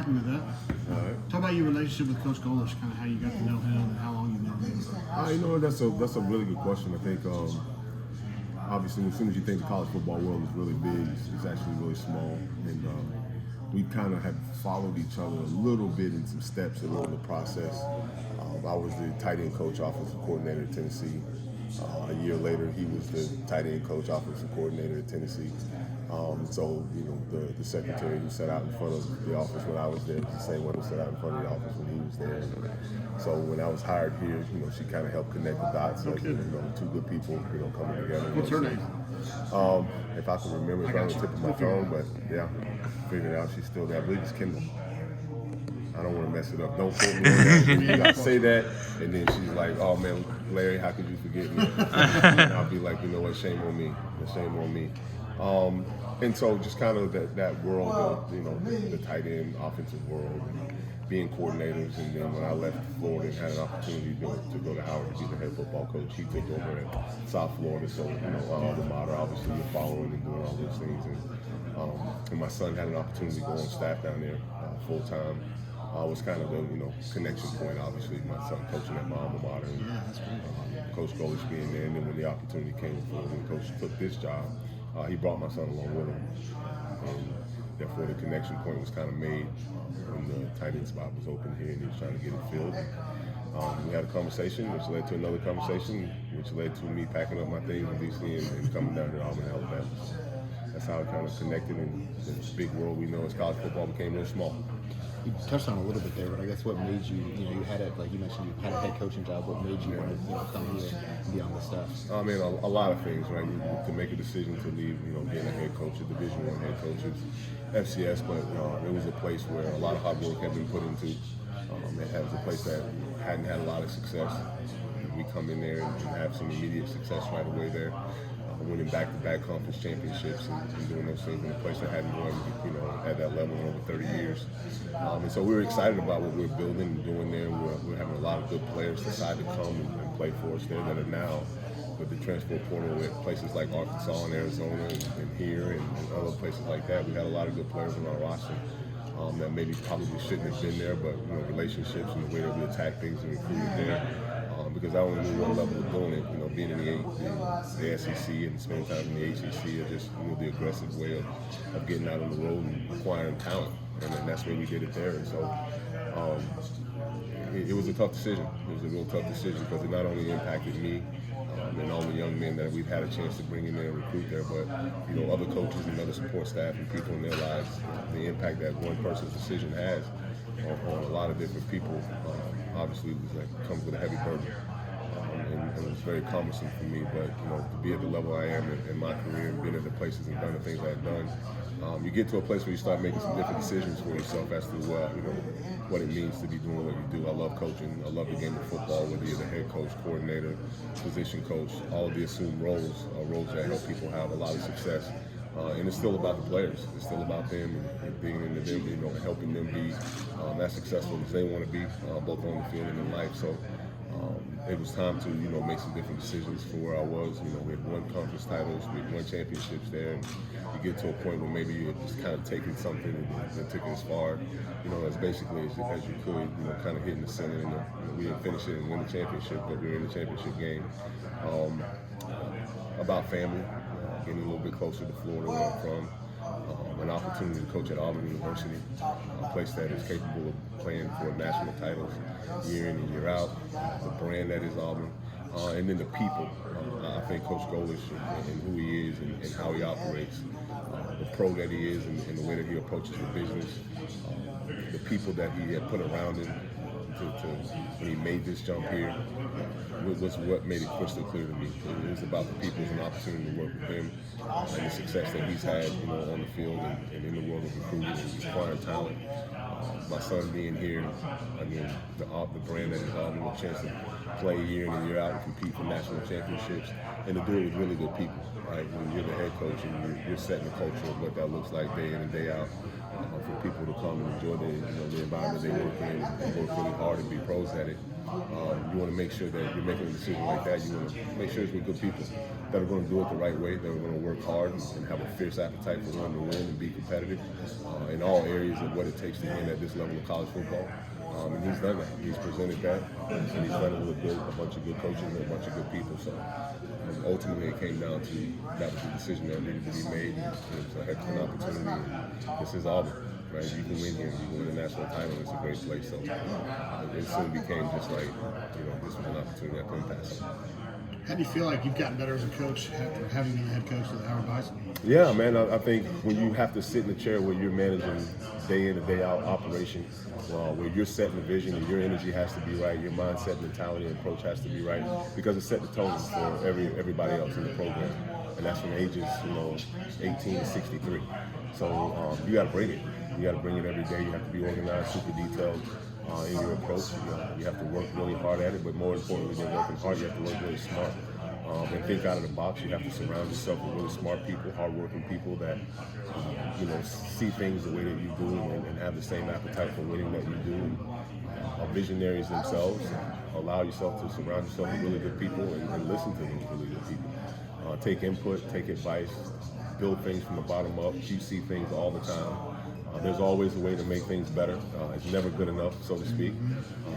happy with that. All right. Talk about your relationship with Coach Golish, kind of how you got to know him and how long you've known him. You know, that's a really good question. I think obviously as soon as you think the college football world is really big, it's actually really small, and we kind of have followed each other a little bit in some steps along the process. I was the tight end coach, offensive coordinator at Tennessee. A year later, he was the tight end coach, offensive coordinator at Tennessee. So, you know, the secretary who sat out in front of the office when I was there was the same one who sat out in front of the office when he was there. So when I was hired here, you know, she kind of helped connect the dots of, you know, two good people, you know, coming together. What's her name? If I can remember, it's right on the tip of my tongue, but yeah, figured it out. She's still there. I believe it's Kendall. I don't want to mess it up. Don't quote me on that. I say that, and then she's like, "Oh man, Larry, how could you forget me?" And I'll be like, "You know what? Shame on me. Shame on me." And so just kind of that world of, you know, the tight end offensive world, and being coordinators, and then when I left Florida and had an opportunity to go to Howard to be the head football coach, he took over at South Florida. So, you know, our alma mater, obviously, you're following and doing all those things. And my son had an opportunity to go on staff down there full time. Was kind of the, you know, connection point. Obviously, my son coaching at my alma mater, and Coach Golish being there. And then when the opportunity came for when Coach took this job, he brought my son along with him, and therefore the connection point was kind of made when the tight end spot was open here, and he was trying to get it filled. We had a conversation, which led to another conversation, which led to me packing up my things in DC and coming down to Auburn, Alabama. That's how it kind of connected, and this big world we know as college football became real small. You touched on it a little bit there, but I guess what made you, you know, you had it, like you mentioned, you had a head coaching job. What made you want to, you know, come here and be on this stuff? I mean, a lot of things, right? To make a decision to leave, you know, being a head coach, a Division I head coach, FCS, but it was a place where a lot of hard work had been put into. It was a place that hadn't had a lot of success. We come in there and have some immediate success right away there. Winning back-to-back conference championships and doing those things in a place that hadn't won, you know, at that level in over 30 years. And so we were excited about what we were building and doing there. We're having a lot of good players decide to come and play for us there that are now with the transfer portal at places like Arkansas and Arizona and here and other places like that. We had a lot of good players on our roster that maybe probably shouldn't have been there, but, you know, relationships and the way that we attack things and recruited there. Because I only knew one level of doing it, you know, being in the SEC and spending time in the ACC, or just, you know, the aggressive way of getting out on the road and acquiring talent, and then that's where we did it there. And so it was a tough decision. It was a real tough decision because it not only impacted me and all the young men that we've had a chance to bring in there and recruit there, but, you know, other coaches and other support staff and people in their lives, the impact that one person's decision has on a lot of different people. Obviously, it was comes with a heavy burden, and it was very cumbersome for me. But, you know, to be at the level I am in my career and being at the places and done the things I've done, you get to a place where you start making some different decisions for yourself as to you know, what it means to be doing what you do. I love coaching. I love the game of football, whether you're the head coach, coordinator, position coach, all of the assumed roles that help people have a lot of success. And it's still about the players. It's still about them and being into them, you know, helping them be as successful as they want to be, both on the field and in life. So it was time to, you know, make some different decisions for where I was. You know, we had won conference titles, we had won championships there, and you get to a point where maybe you're just kind of taking something and took it as far, you know, as basically as you could, you know, kind of hitting the center. And we didn't finish it and win the championship, but we were in the championship game. About family. Getting a little bit closer to Florida, where I'm from, an opportunity to coach at Auburn University, a place that is capable of playing for national titles year in and year out, the brand that is Auburn, and then the people. I think Coach Golish and who he is and how he operates, the pro that he is and the way that he approaches the business, the people that he had put around him when he made this jump here, was what made it crystal clear to me. It was about the people and the opportunity to work with him and the success that he's had, you know, on the field and in the world of recruiting and acquiring talent. My son being here, I mean, the brand that is Auburn, a chance to play year in and year out and compete for national championships, and to do it with really good people, right? When you're the head coach and you're setting the culture of what that looks like day in and day out, for people to come and enjoy the environment they work in and work really hard and be pros at it. You want to make sure that you're making a decision like that. You want to make sure it's with good people that are going to do it the right way, that are going to work hard and have a fierce appetite for wanting to win and be competitive in all areas of what it takes to win at this level of college football. And he's done that. He's presented that, and he's done it with a bunch of good coaches and a bunch of good people. So ultimately, it came down to that was the decision that needed to be made. It was a heck of an opportunity. And this is Auburn, right? You can win here. You can win a national title. It's a great place. So it soon became just like, this was an opportunity I couldn't pass up. How do you feel like you've gotten better as a coach after having been the head coach of the Auburn Bison? Yeah, man, I think when you have to sit in the chair where you're managing day in and day out operation, where you're setting the vision and your energy has to be right, your mindset, mentality, and approach has to be right, because it set the tone for everybody else in the program. And that's from ages, 18 to 63. So you got to bring it. You got to bring it every day. You have to be organized, super detailed in your approach. You have to work really hard at it, but more importantly than working hard, you have to work really smart. And think out of the box. You have to surround yourself with really smart people, hardworking people that see things the way that you do and have the same appetite for winning that you do. And, are visionaries themselves. Allow yourself to surround yourself with really good people and listen to those really good people. Take input, take advice, build things from the bottom up. You see things all the time. There's always a way to make things better. It's never good enough, so to speak.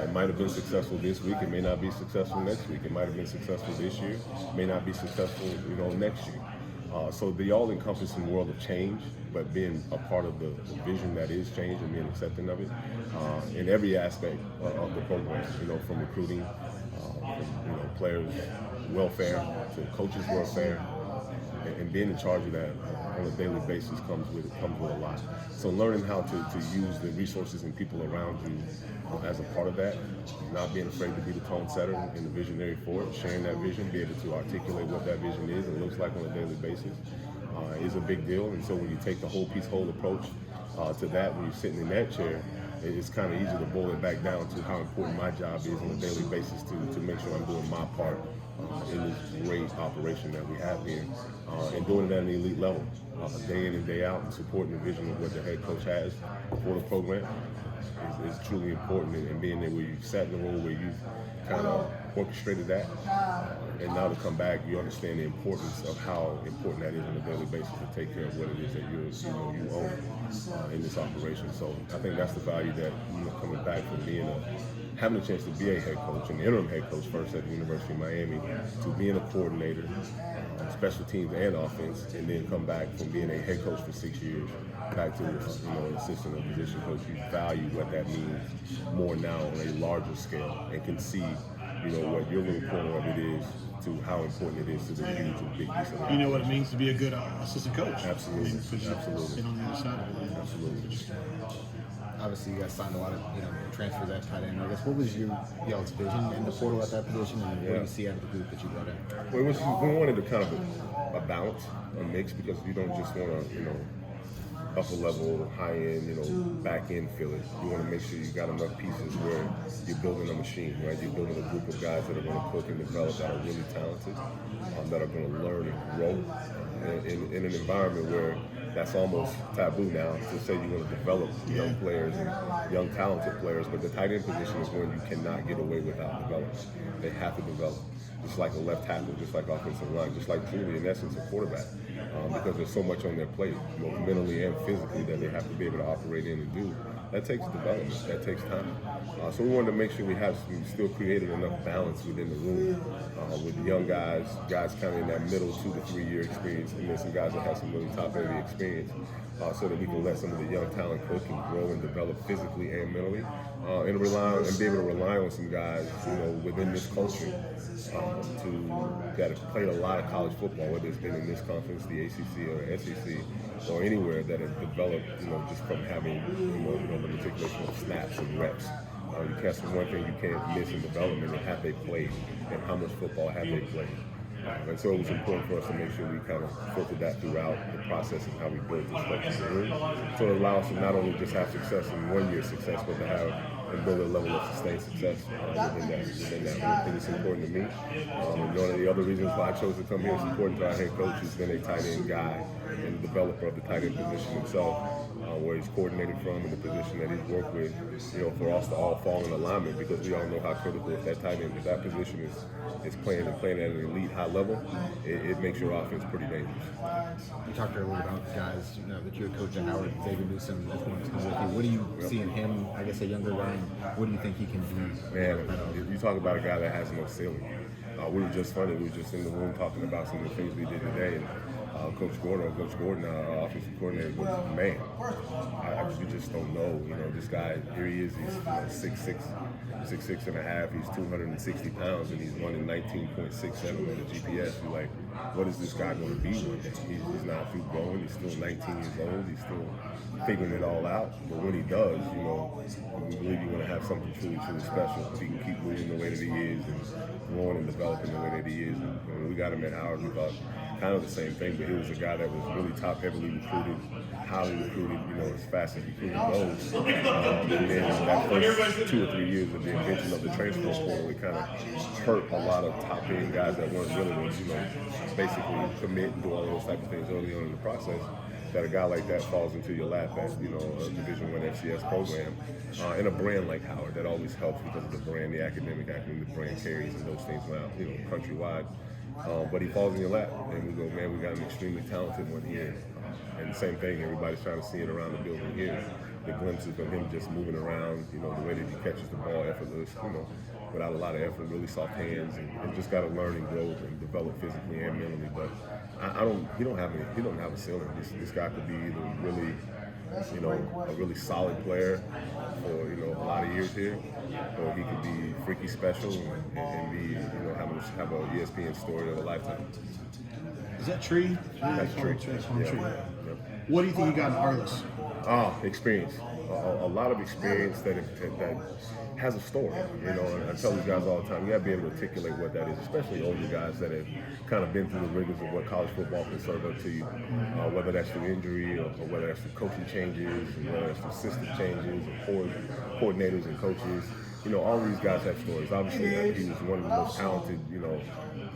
It might have been successful this week. It may not be successful next week. It might have been successful this year. It may not be successful, next year. So the all-encompassing world of change, but being a part of the vision that is change and being accepting of it in every aspect of the program. From recruiting, from players' welfare to coaches' welfare. And being in charge of that on a daily basis comes with a lot. So learning how to use the resources and people around you as a part of that, not being afraid to be the tone setter and the visionary for it, sharing that vision, be able to articulate what that vision is and looks like on a daily basis is a big deal. And so when you take the whole approach to that, when you're sitting in that chair, it's kind of easy to boil it back down to how important my job is on a daily basis to make sure I'm doing my part in this great operation that we have here, and doing it at an elite level, day in and day out, and supporting the vision of what the head coach has for the program is truly important. And being there where you've sat in the role where you've kind of orchestrated that, and now to come back, you understand the importance of how important that is on a daily basis to take care of what it is that you own in this operation. So I think that's the value that coming back from being having a chance to be a head coach, an interim head coach first at the University of Miami, to being a coordinator, special teams and offense, and then come back from being a head coach for 6 years back to an assistant or position coach. You value what that means more now on a larger scale and can see what your little corner of it is to how important it is to the huge and big piece of it. You know what it means to be a good assistant coach. Absolutely. Absolutely. Been on the other side of it. Absolutely. Obviously, you guys signed a lot of transfers at tight end. I guess what was y'all's vision in the portal at that position, and what do you see out of the group that you brought in? Well, we wanted to kind of a balance, a mix, because you don't just want to upper level, high end, back end filler. You want to make sure you got enough pieces where you're building a machine, right? You're building a group of guys that are going to cook and develop, that are really talented, that are going to learn and grow in an environment where that's almost taboo now to say you're going to develop young players and young talented players, but the tight end position is one you cannot get away without development. They have to develop. Just like a left tackle, just like offensive line, just like truly, in essence, a quarterback, because there's so much on their plate, mentally and physically, that they have to be able to operate in and do. That takes development. That takes time. So we wanted to make sure we still created enough balance within the room with young guys kind of in that middle 2 to 3 year experience, and then some guys that have some really top-heavy experience, so that we can let some of the young talent cook and grow and develop physically and mentally, and be able to rely on some guys, within this culture that have played a lot of college football, whether it's been in this conference, the ACC or SEC, or anywhere, that have developed, just from having, the meticulation of snaps and reps. You catch one thing you can't miss in development, and have they played, and how much football have they played. And so it was important for us to make sure we kind of filtered that throughout the process of how we built this structure in the room. So it allows us to not only just have success in 1 year success, but to have and build a level of sustained success within that. I think it's important to me. And one of the other reasons why I chose to come here is important to our head coach, who's been a tight end guy and developer of the tight end position himself. where he's coordinated from, and the position that he's worked with, for us to all fall in alignment, because we all know how critical if that tight end, if that position is playing at an elite high level, it makes your offense pretty dangerous. You talked earlier about guys, that you're coach at Howard, Xavier Newsome, that's one with you. What do you see in him? I guess a younger guy. What do you think he can do? Man, you talk about a guy that has no ceiling. We were just in the room talking about some of the things we did today, and Coach Gordon, our offensive coordinator, was man. You just don't know. This guy, here he is. He's 6'6" and a half. He's 260 pounds, and he's running 19.67 on the GPS. You're like, what is this guy going to be? He's not too grown. He's still 19 years old. He's still figuring it all out. But when he does, we believe you're going to have something truly special. If he can keep moving the way that he is and growing and developing the way that he is. And when we got him at Howard, we thought kind of the same thing, but he was a guy that was really top heavily recruited, highly recruited, as fast as recruiting goes. And then that first 2 or 3 years of the invention of the transfer portal, it kind of hurt a lot of top end guys that weren't really, basically commit and do all those type of things early on in the process. That a guy like that falls into your lap as a Division I FCS program, and a brand like Howard that always helps because of the brand, the academic the brand carries and those things now, countrywide. But he falls in your lap, and we go, man, we got an extremely talented one here. And the same thing, everybody's trying to see it around the building here. The glimpses of him just moving around, the way that he catches the ball effortless, without a lot of effort, really soft hands, and just got to learn and grow and develop physically and mentally. But he don't have a ceiling. This guy could be either really, a really solid player for a lot of years here, or he could be freaky special and be have a ESPN story of a lifetime. Is that Tree? That's Tree. Yeah. What do you think you got in Arliss? Experience. A lot of experience that has a story. And I tell these guys all the time, you got to be able to articulate what that is, especially older guys that have kind of been through the rigors of what college football can serve up to you, whether that's through injury or whether that's through coaching changes, or whether that's through system changes, or coordinators and coaches. All these guys have stories. Obviously, he was one of the most talented,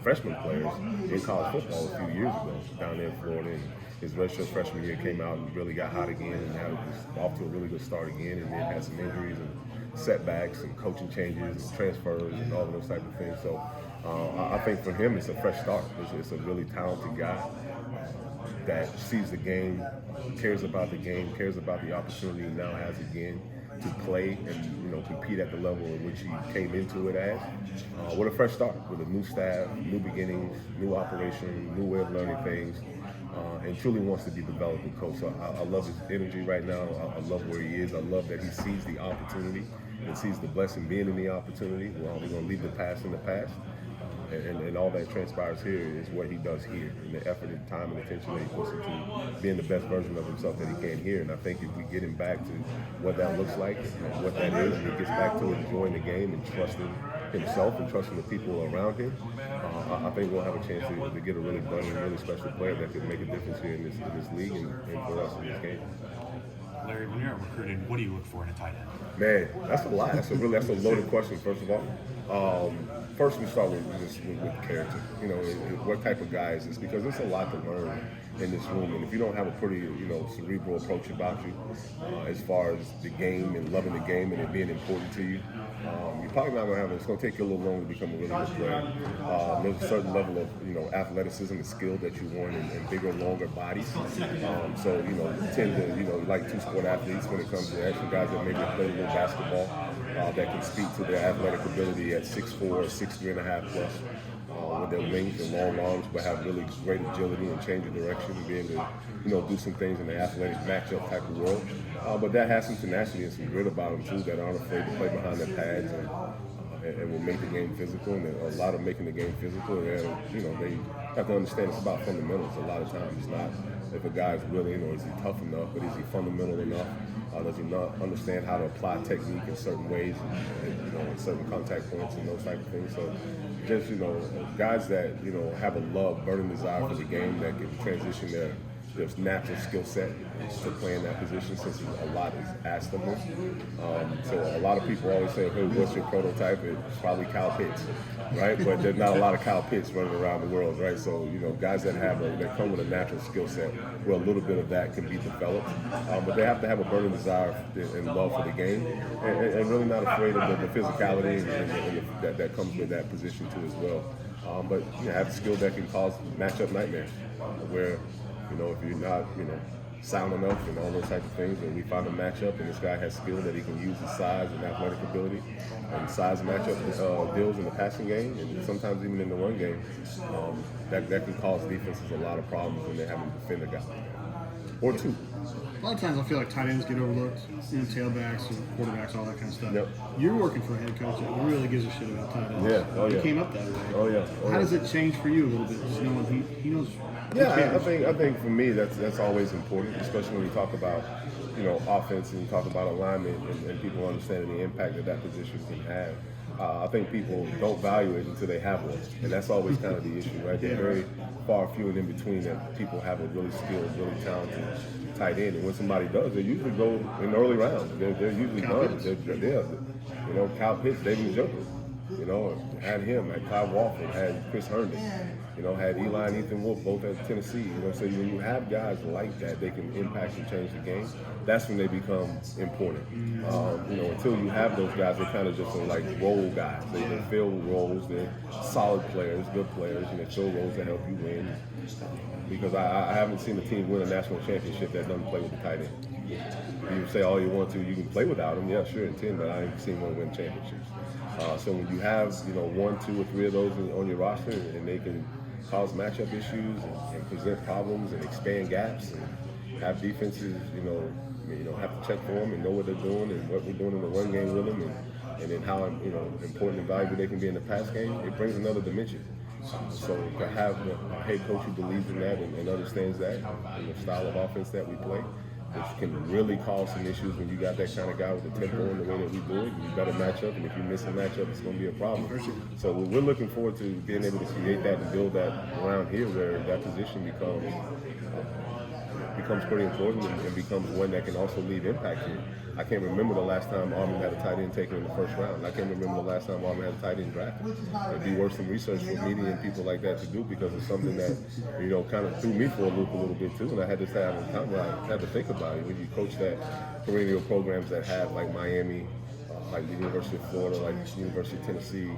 freshman players in college football a few years ago down there in Florida. And his redshirt freshman year came out and really got hot again, and now was off to a really good start again, and then had some injuries and setbacks and coaching changes and transfers and all of those type of things. So I think for him, it's a fresh start. It's a really talented guy that sees the game, cares about the game, cares about the opportunity he now has again to play and compete at the level in which he came into it as, with a fresh start, with a new staff, new beginnings, new operation, new way of learning things, and truly wants to be developing coach. So I love his energy right now. I love where he is. I love that he sees the opportunity and sees the blessing being in the opportunity. We're going to leave the past in the past. And all that transpires here is what he does here, and the effort and time and attention that he puts into being the best version of himself that he can here. And I think if we get him back to what that looks like and what that is, and he gets back to enjoying the game and trusting himself and trusting the people around him, I think we'll have a chance to get a really budding, really special player that could make a difference here in this league and for us in this game. Larry, when you're out recruiting, what do you look for in a tight end? Man, that's a lot. That's a loaded question, first of all. First, we start with character. What type of guy is this? Because there's a lot to learn in this room, and if you don't have a pretty, cerebral approach about you, as far as the game and loving the game and it being important to you, you're probably not gonna have it. It's gonna take you a little longer to become a really good player. There's a certain level of, athleticism and skill that you want in bigger, longer bodies. So you tend to, like two-sport athletes when it comes to actually guys that maybe play a little basketball, that can speak to their athletic ability at 6'4", 6'3.5" plus. With their wings and long arms, but have really great agility and change of direction and be able to, do some things in the athletic matchup type of world. But that has some tenacity and some grit about them too, that aren't afraid to play behind their pads and will make the game physical. And a lot of making the game physical, they have to understand it's about fundamentals. A lot of times, it's not if a guy's willing or is he tough enough, but is he fundamental enough? Does he not understand how to apply technique in certain ways, and at certain contact points and those type of things? So just, guys that, have a love, burning desire for the game that can transition there's natural skill set to playing that position since a lot is asked of them. So a lot of people always say, hey, what's your prototype? It's probably Kyle Pitts, right? But there's not a lot of Kyle Pitts running around the world, right? So, guys that come with a natural skill set where a little bit of that can be developed. But they have to have a burning desire and love for the game and really not afraid of the physicality and that comes with that position too as well. But have a skill that can cause matchup nightmares where, if you're not, sound enough and all those types of things, and we find a matchup and this guy has skill that he can use his size and athletic ability and size matchup deals in the passing game and sometimes even in the run game, that can cause defenses a lot of problems when they're having to defend a guy or two. A lot of times I feel like tight ends get overlooked, tailbacks, and quarterbacks, all that kind of stuff. Yep. You're working for a head coach that really gives a shit about tight ends. Yeah. Oh, yeah. You came up that way. Oh yeah. How does it change for you a little bit? Just knowing he knows. Yeah, I think for me that's always important, especially when you talk about offense and you talk about alignment and people understanding the impact that position can have. I think people don't value it until they have one, and that's always kind of the issue, right? They're very far few and in between that people have a really skilled, really talented tight end, and when somebody does, they usually go in the early rounds. They're usually done. Kyle Pitts, David Njoku, had him, had Kyle Walker, had Chris Herndon. Had Eli and Ethan Wolf both at Tennessee. So when you have guys like that, they can impact and change the game. That's when they become important. Until you have those guys, they're kind of just like role guys. They fill roles. They're solid players, good players, and they fill roles that help you win. Because I haven't seen a team win a national championship that doesn't play with the tight end. You say all you want to, you can play without them. Yeah, sure, in 10, but I ain't seen one win championships. So when you have 1, 2, or 3 of those on your roster, and they can cause matchup issues and present problems and expand gaps and have defenses, have to check for them and know what they're doing and what we're doing in the run game with them and then how important and valuable they can be in the pass game. It brings another dimension. So to have a head coach who believes in that and understands that and the style of offense that we play, which can really cause some issues when you got that kind of guy with the tempo and the way that we do it. You better match up, and if you miss a matchup, it's going to be a problem. So we're looking forward to being able to create that and build that around here, where that position becomes pretty important and becomes one that can also leave impact here. I can't remember the last time Auburn had a tight end taken in the first round. I can't remember the last time Auburn had a tight end drafted. It'd be worth some research for media and people like that to do, because it's something that, kind of threw me for a loop a little bit too. And I had to say, I had to think about it. When you coach that perennial programs that have like Miami, like the University of Florida, like the University of Tennessee,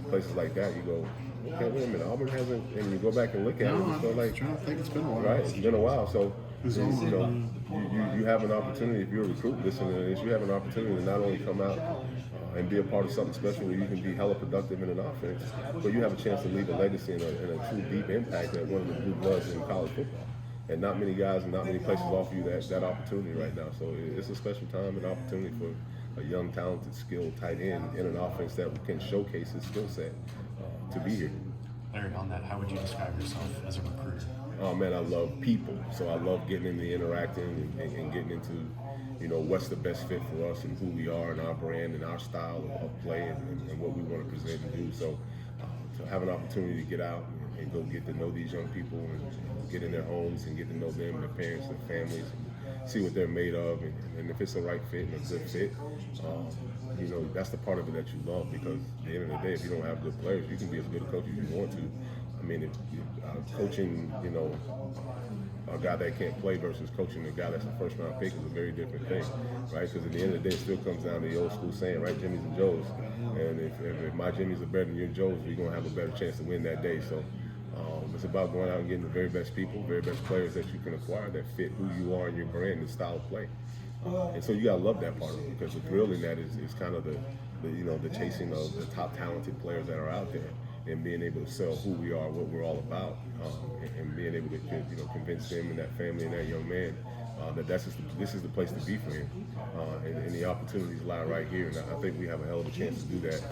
places like that, you go, okay, wait a minute, Auburn hasn't, and you go back and look at it, and feel like, I'm trying to think, it's been a while. Right, it's been a while. So, you have an opportunity, if you're a recruit listening to this, you have an opportunity to not only come out and be a part of something special where you can be hella productive in an offense, but you have a chance to leave a legacy and a true deep impact at one of the blue bloods in college football. And not many guys and not many places offer you that opportunity right now. So it's a special time and opportunity for a young, talented, skilled tight end in an offense that can showcase his skill set to be here. Larry, on that, how would you describe yourself as a recruiter? Oh man, I love people. So I love getting into interacting and getting into, what's the best fit for us and who we are and our brand and our style of play and what we want to present and do. So to have an opportunity to get out and go get to know these young people and get in their homes and get to know them, their parents, their families, and see what they're made of, and if it's a right fit and a good fit, that's the part of it that you love, because at the end of the day, if you don't have good players, you can be as good a coach as you want to. I mean, if coaching, a guy that can't play versus coaching a guy that's a first-round pick is a very different thing, right? Because at the end of the day, it still comes down to the old school saying, right, Jimmys and Joes. And if my Jimmys are better than your Joes, we're going to have a better chance to win that day. So it's about going out and getting the very best people, very best players that you can acquire that fit who you are and your brand and style of play. And so you got to love that part of it, because the thrill in that is kind of the chasing of the top talented players that are out there, and being able to sell who we are, what we're all about, and being able to convince them and that family and that young man that this is the place to be for him, and the opportunities lie right here. And I think we have a hell of a chance to do that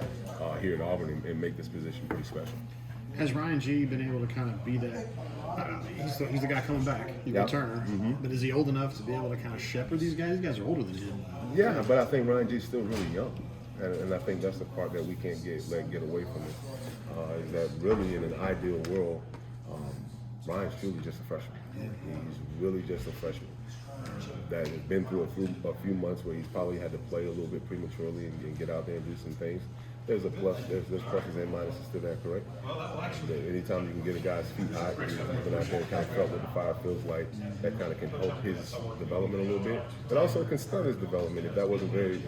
here at Auburn and make this position pretty special. Has Ryan G been able to kind of be that? He's the guy coming back, returner. Mm-hmm. But is he old enough to be able to kind of shepherd these guys? These guys are older than him. Yeah, but I think Ryan G's still really young. And I think that's the part that we can't let get away from it. Is that really in an ideal world, Ryan's truly just a freshman. He's really just a freshman that has been through a few months where he's probably had to play a little bit prematurely and get out there and do some things. There's a plus. There's pluses and minuses to that, correct? Anytime you can get a guy's feet hot, and he's been out there and kind of felt what the fire feels like, that kind of can help his development a little bit. But also it can stunt his development if that wasn't very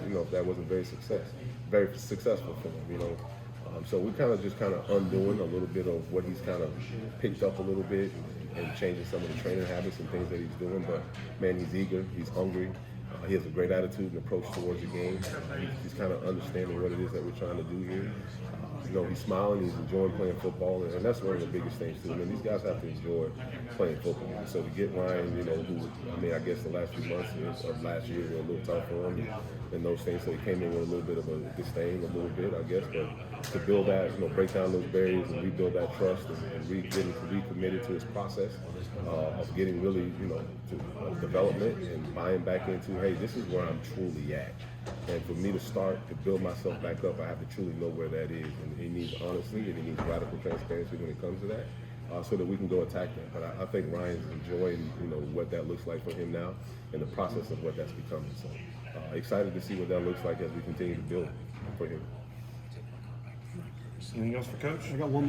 successful for him. So we kind of undoing a little bit of what he's kind of picked up a little bit and changing some of the training habits and things that he's doing. But man, he's eager, he's hungry. He has a great attitude and approach towards the game. He's kind of understanding what it is that we're trying to do here. He's smiling, he's enjoying playing football, and that's one of the biggest things too. I mean, these guys have to enjoy playing football. And so to get Ryan, who, I guess the last few months of last year were a little tough for him, and those things, so he came in with a little bit of a disdain, a little bit, I guess, but to build that, break down those barriers and rebuild that trust and getting recommitted to his process of getting really, to development and buying back into, hey, this is where I'm truly at. And for me to start to build myself back up, I have to truly know where that is. And he needs honesty and he needs radical transparency when it comes to that, so that we can go attack that. But I think Ryan's enjoying, what that looks like for him now and the process of what that's becoming. So excited to see what that looks like as we continue to build for him. Anything else for Coach? I got one more.